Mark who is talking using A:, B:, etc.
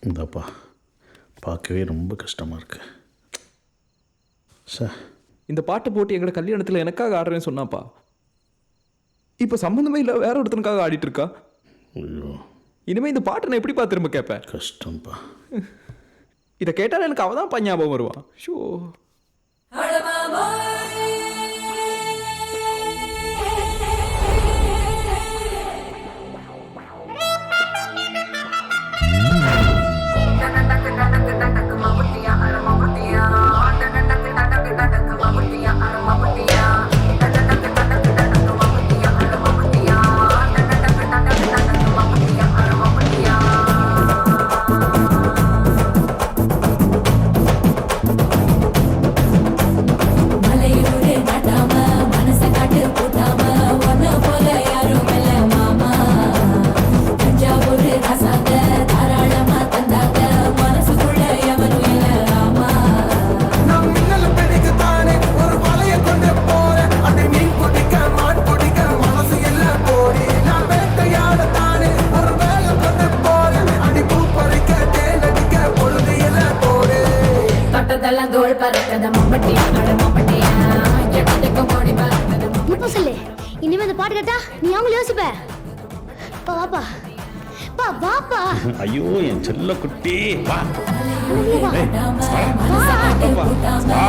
A: இந்தாப்பா, பார்க்கவே ரொம்ப கஷ்டமாக இருக்கு சார்.
B: இந்த பாட்டு போட்டு எங்களோட கல்யாணத்தில் எனக்காக ஆடுறேன்னு சொன்னாப்பா. இப்போ சம்மந்தமே இல்லை, வேற ஒருத்தனுக்காக ஆடிட்டு இருக்கா.
A: ஐயோ,
B: இனிமேல் இந்த பாட்டை நான் எப்படிப்பா திரும்ப கேட்பேன்?
A: கஷ்டம்ப்பா.
B: இதை கேட்டாலும் எனக்கு அவள் தான் ஞாபகம் வருவான். ஷோ,
C: இனிமே இந்த பாட்டு கேட்டா நீ அவங்கள யோசிப்ப. வாப்பா பா வாப்பா.
A: ஐயோ, என் செல்ல குட்டி, வா.
C: வா.